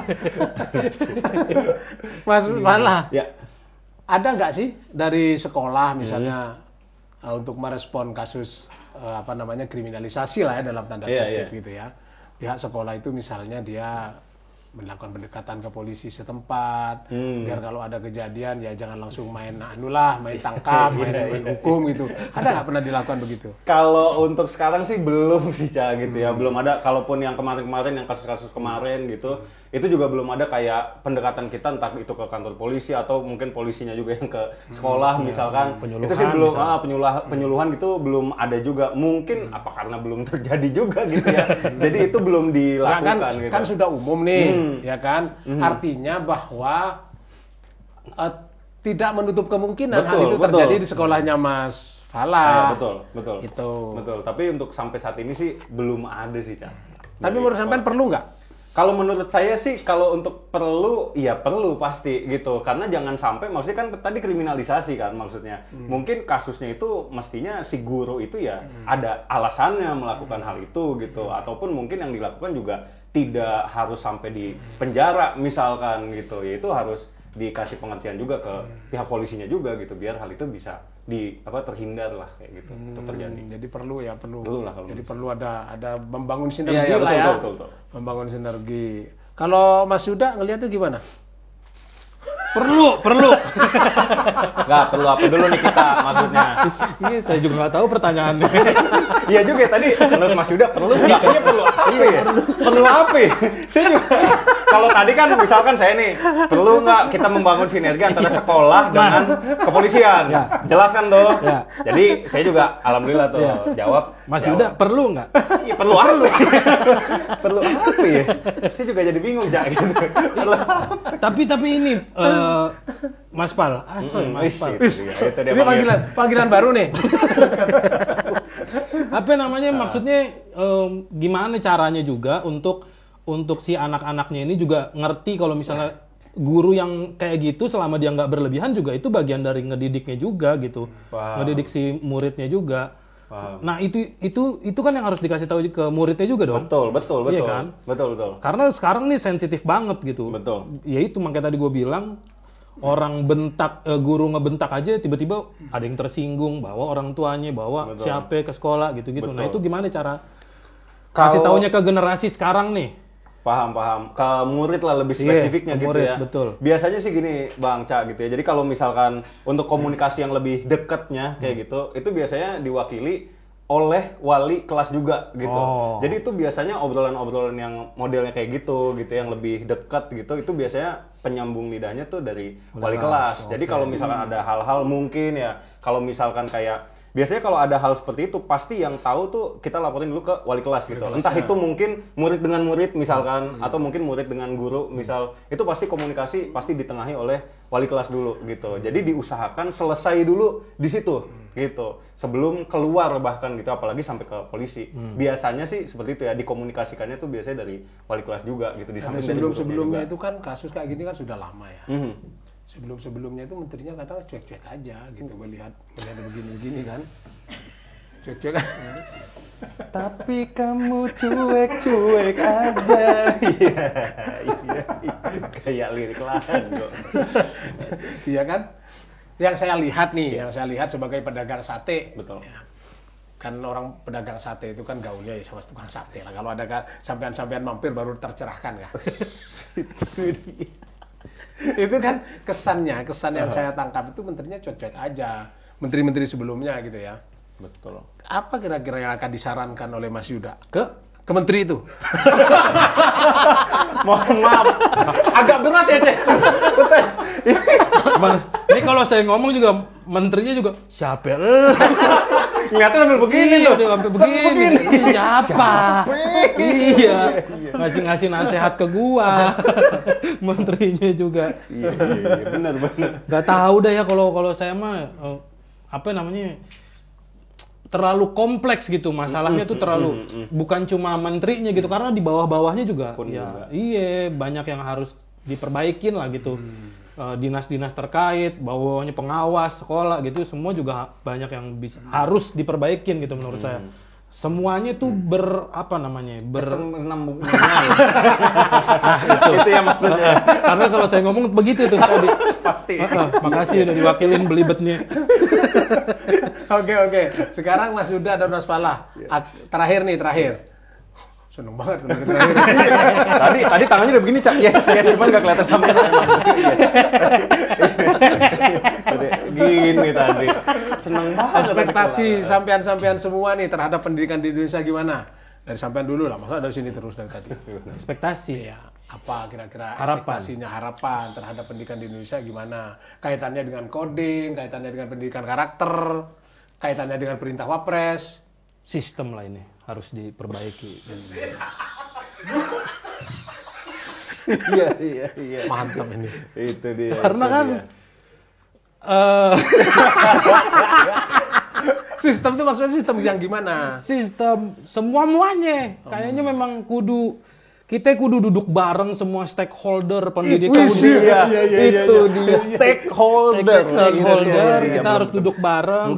Mas Malah. Ya. Ada nggak sih dari sekolah misalnya untuk merespon kasus kriminalisasi lah ya dalam tanda kutip gitu ya. Pihak sekolah itu misalnya dia melakukan pendekatan ke polisi setempat biar kalau ada kejadian ya jangan langsung main tangkap, main hukum gitu. Ada nggak pernah dilakukan begitu? Kalau untuk sekarang sih belum sih gitu ya, belum ada. Kalaupun yang kemarin-kemarin, yang kasus-kasus kemarin gitu, itu juga belum ada kayak pendekatan kita entah itu ke kantor polisi atau mungkin polisinya juga yang ke sekolah misalkan. Itu sih belum penyuluhan gitu belum ada juga. Mungkin apa karena belum terjadi juga gitu ya. Jadi itu belum dilakukan gitu. Kan sudah umum nih. Ya kan, artinya bahwa tidak menutup kemungkinan hal itu terjadi di sekolahnya Mas Fala. Betul. Tapi untuk sampai saat ini sih belum ada sih, Cak. Tapi menurut sampean perlu nggak? Kalau menurut saya sih, kalau untuk perlu, ya perlu pasti gitu. Karena jangan sampai, maksudnya kan tadi kriminalisasi kan maksudnya. Mungkin kasusnya itu mestinya si guru itu ya ada alasannya melakukan hal itu gitu. Ataupun mungkin yang dilakukan juga tidak harus sampai di penjara misalkan gitu. Ya itu harus dikasih pengertian juga ke pihak polisinya juga gitu. Biar hal itu bisa terhindar lah kayak gitu untuk terjadi. Jadi perlu lah kalau. Jadi perlu ada membangun sinergi betul. Membangun sinergi. Kalau Mas Yuda ngelihatnya gimana? Perlu. Nggak perlu apa dulu nih kita maksudnya. Ini saya juga nggak tahu pertanyaannya. Iya juga ya, tadi menurut Mas Yuda perlu nggak? Iya perlu apa ya? Perlu apa? Saya juga. Kalau tadi kan misalkan saya nih perlu nggak kita membangun sinergi antara sekolah dengan kepolisian? Ya. Jelas kan tuh. Ya. Jadi saya juga alhamdulillah tuh jawab. Mas Yuda perlu nggak? Iya perlu apa? Perlu apa FYP ya? Saya juga jadi bingung, Cak, gitu. Tapi ini Mas Pal, Mas Pal. Itu dia Ini panggilan baru nih. Apa namanya maksudnya gimana caranya juga untuk si anak-anaknya ini juga ngerti kalau misalnya guru yang kayak gitu selama dia nggak berlebihan juga itu bagian dari ngedidiknya juga gitu. Ngedidik si muridnya juga. Nah, itu kan yang harus dikasih tahu ke muridnya juga dong. Betul. Iya kan? Betul. Karena sekarang nih sensitif banget gitu. Betul. Ya itu makanya tadi gue bilang orang guru ngebentak aja tiba-tiba ada yang tersinggung, bawa orang tuanya, bawa siapa ke sekolah gitu-gitu. Nah, itu gimana cara kasih taunya ke generasi sekarang nih? Paham. Ke murid lah lebih spesifiknya gitu murid, ya. Betul. Biasanya sih gini, Bang Ca gitu ya. Jadi kalau misalkan untuk komunikasi yang lebih dekatnya kayak gitu, itu biasanya diwakili oleh wali kelas juga gitu. Jadi itu biasanya obrolan-obrolan yang modelnya kayak gitu yang lebih dekat gitu, itu biasanya penyambung lidahnya tuh dari wali kelas. Jadi kalau misalkan ada hal-hal mungkin ya, kalau misalkan kayak biasanya kalau ada hal seperti itu pasti yang tahu tuh kita laporin dulu ke wali kelas gitu. Entah itu mungkin murid dengan murid misalkan atau mungkin murid dengan guru misal, itu pasti komunikasi pasti ditengahi oleh wali kelas dulu gitu. Jadi diusahakan selesai dulu di situ gitu. Sebelum keluar bahkan gitu, apalagi sampai ke polisi. Biasanya sih seperti itu ya, dikomunikasikannya tuh biasanya dari wali kelas juga gitu. Sebelum-sebelumnya itu kan kasus kayak gini kan sudah lama ya. Sebelum-sebelumnya itu menterinya kadang cuek-cuek aja gitu, melihat begini-begini kan. Cuek-cuek kan. Tapi kamu cuek-cuek aja. Iya. Kayak lirik lagu. Iya kan? Yang saya lihat sebagai pedagang sate. Betul. Ya. Kan orang pedagang sate itu kan gaulnya ya sama tukang sate lah. Kalau ada kan sampean-sampean mampir baru tercerahkan kan. Itu kan kesan yang saya tangkap itu menterinya cuek-cuek aja, menteri-menteri sebelumnya gitu ya. Betul. Apa kira-kira yang akan disarankan oleh Mas Yuda Ke menteri itu? Mohon maaf, agak berat ya, Cek. Betul. Ini kalau saya ngomong juga menterinya juga siapa? Ngeliatnya sambil begini loh. Udah sampai begini. Siapa? Iya. Ngasih nasihat ke gua. Menterinya juga. Iya, benar. Gak tahu dah ya kalau saya mah apa namanya? Terlalu kompleks gitu masalahnya tuh terlalu bukan cuma menterinya gitu, karena di bawah-bawahnya juga iya banyak yang harus diperbaikin lah gitu. Dinas-dinas terkait, bawahnya pengawas sekolah gitu, semua juga banyak yang harus diperbaikin gitu menurut saya. Semuanya tuh bersenambung. Itu yang maksudnya. Karena kalau saya ngomong begitu tuh tadi. Pasti. Makasih udah diwakilin belibetnya. Oke. Sekarang Mas Yuda dan Mas Pala. Terakhir. Seneng banget udah terakhir. Tadi tangannya udah begini, Cak. Yes, cuman enggak kelihatan kamera. Gini tadi. Seneng banget. Ekspektasi sampean-sampean semua nih terhadap pendidikan di Indonesia gimana? Dari sampean dulu lah, masa dari sini terus dari tadi. Ekspektasi. Ya, apa kira-kira Harapan terhadap pendidikan di Indonesia gimana? Kaitannya dengan coding, kaitannya dengan pendidikan karakter, kaitannya dengan perintah Wapres. Sistem lah ini harus diperbaiki. Iya. Mantap ini. Itu dia. Karena kan sistem itu maksudnya sistem yang gimana? Sistem semuanya kayaknya memang kita kudu duduk bareng semua stakeholder pendidikan. Itu dia stakeholder. Kita harus duduk bareng.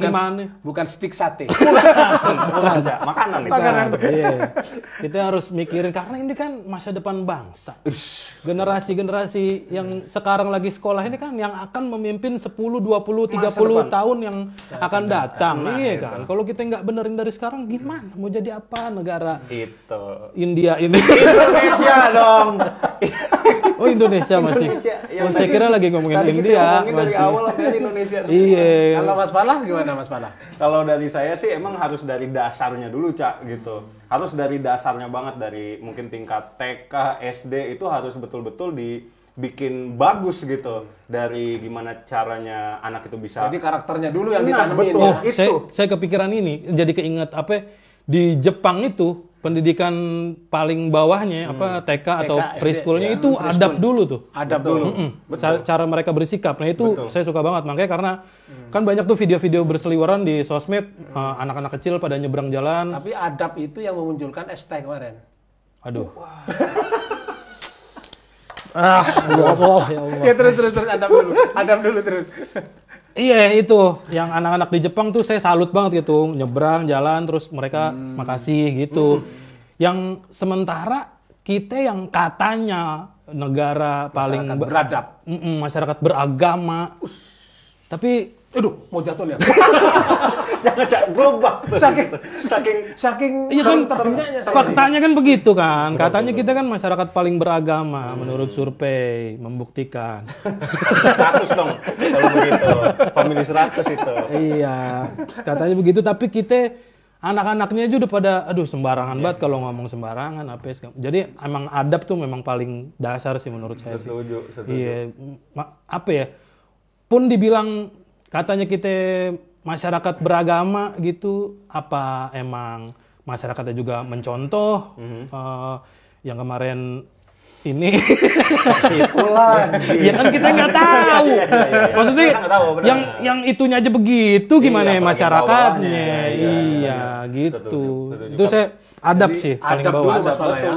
Bukan stick sate. Bukan, Cak. Makanan. Iya. Kita harus mikirin karena ini kan masa depan bangsa. Generasi-generasi yang sekarang lagi sekolah ini kan yang akan memimpin 10, 20, 30 tahun yang akan datang. Iya kan. Kalau kita nggak benerin dari sekarang gimana? Mau jadi apa negara? Itu. India ini. Indonesia dong. Oh, Indonesia masih. Saya kira lagi ngomongin India. Dari awal sampai Indonesia. Iya. Kalau Mas Pala gimana Mas Pala? Kalau dari saya sih emang harus dari dasarnya dulu, Cak, gitu. Harus dari dasarnya banget, dari mungkin tingkat TK, SD itu harus betul-betul dibikin bagus gitu. Dari gimana caranya anak itu bisa. Jadi karakternya dulu yang ditanemin betul. ya. Itu. Saya kepikiran ini, jadi keinget apa di Jepang itu pendidikan paling bawahnya apa TK atau preschoolnya itu adab dulu tuh. Adab dulu. Cara mereka bersikap. Nah itu saya suka banget makanya karena kan banyak tuh video-video berseliweran di sosmed anak-anak kecil pada nyebrang jalan. Tapi adab itu yang memunculkan ST kemarin. Aduh. Ya Allah. Ya terus adab dulu terus. Iya itu yang anak-anak di Jepang tuh saya salut banget gitu nyebrang jalan terus mereka makasih gitu. Yang sementara kita yang katanya negara paling beradab, masyarakat beragama, tapi mau jatuh nih. Jangan Cak, global. Saking iya kan terbenaknya faktanya kan begitu kan. Katanya kita kan masyarakat paling beragama menurut survei membuktikan. 100 dong kalau begitu. Family 100 itu. Iya, katanya begitu tapi kita anak-anaknya aja udah pada sembarangan banget kalau ngomong sembarangan apa ya. Jadi emang adab tuh memang paling dasar sih menurut saya sih. Setuju. Iya, apa ya? Pun dibilang katanya kita masyarakat beragama gitu, apa emang masyarakatnya juga mencontoh yang kemarin ini ya kan kita nggak tahu. Maksudnya yang itunya aja begitu gimana ya masyarakatnya. Iya gitu. Itu saya adab sih paling bawah.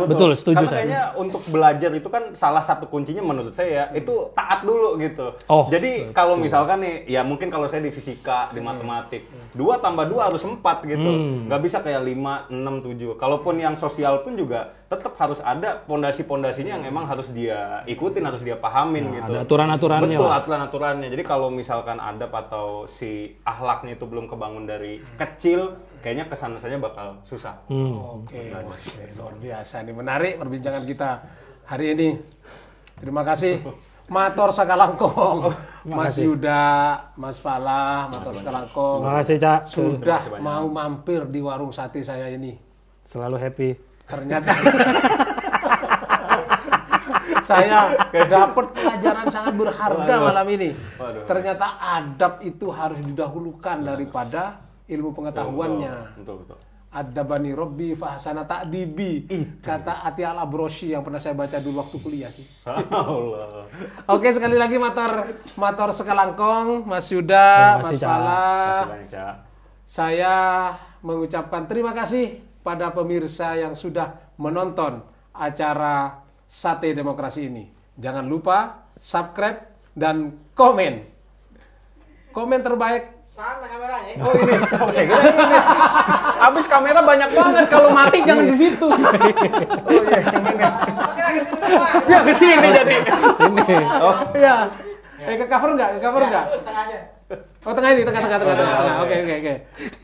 Betul, setuju karena saya. kayaknya untuk belajar itu kan salah satu kuncinya menurut saya itu taat dulu gitu. Jadi kalau misalkan nih ya mungkin kalau saya di fisika, di matematik 2 tambah 2 harus 4 gitu. Nggak bisa kayak 5, 6, 7. Kalaupun yang sosial pun juga tetap harus ada pondasi-pondasinya yang emang harus dia ikutin, harus dia pahamin gitu. Ada aturan-aturannya. Betul, aturan-aturannya. Jadi kalau misalkan adab atau si akhlaknya itu belum kebangun dari kecil, kayaknya kesana saja bakal susah. Oke, luar biasa nih, menarik perbincangan kita hari ini. Terima kasih Mator Sakalangkong, Mas Yuda, Mas Falah, Mator Sakalangkong. Terima kasih Cak. Sudah mau mampir di warung sate saya ini. Selalu happy. Ternyata saya dapat pelajaran sangat berharga malam ini. Ternyata adab itu harus didahulukan daripada ilmu pengetahuannya. Betul. Adabani Robbi fahsana ta'dibi. Kata Ati Al-Abroshi yang pernah saya baca dulu waktu kuliah sih. Allah. Oke, sekali lagi Mator Sekalangkong, Mas Yuda, Mas Falah. Saya mengucapkan terima kasih pada pemirsa yang sudah menonton acara Sate Demokrasi ini. Jangan lupa subscribe dan komen. Komen terbaik. Sana kameranya. Oh ini. Abis kamera banyak banget, kalau mati jangan di situ. Oh iya, yang ini. Ya ke sini jadi. Ini. Oh iya. Ke cover enggak? Tengahnya. Oh, tengah ini, tengah.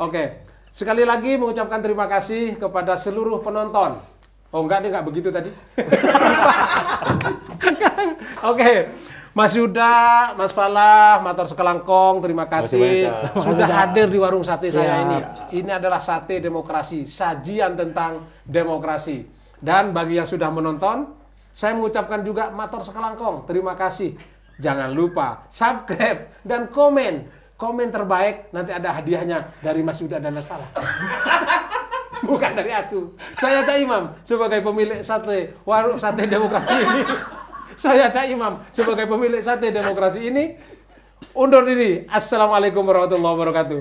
Oke. Sekali lagi mengucapkan terima kasih kepada seluruh penonton. Oh enggak, dia enggak begitu tadi. Oke. Mas Yuda, Mas Falah, Mator Sekalangkong, terima kasih sudah hadir di warung sate saya ini. Ini adalah Sate Demokrasi, sajian tentang demokrasi. Dan bagi yang sudah menonton, saya mengucapkan juga Mator Sekalangkong, terima kasih. Jangan lupa subscribe dan komen. Komen terbaik, nanti ada hadiahnya dari Mas Yuda dan Mas Falah. Bukan dari aku. Saya Cak Imam sebagai pemilik sate warung Sate Demokrasi ini. Saya Cak Imam sebagai pemilik Sate Demokrasi ini undur diri. Assalamualaikum warahmatullahi wabarakatuh.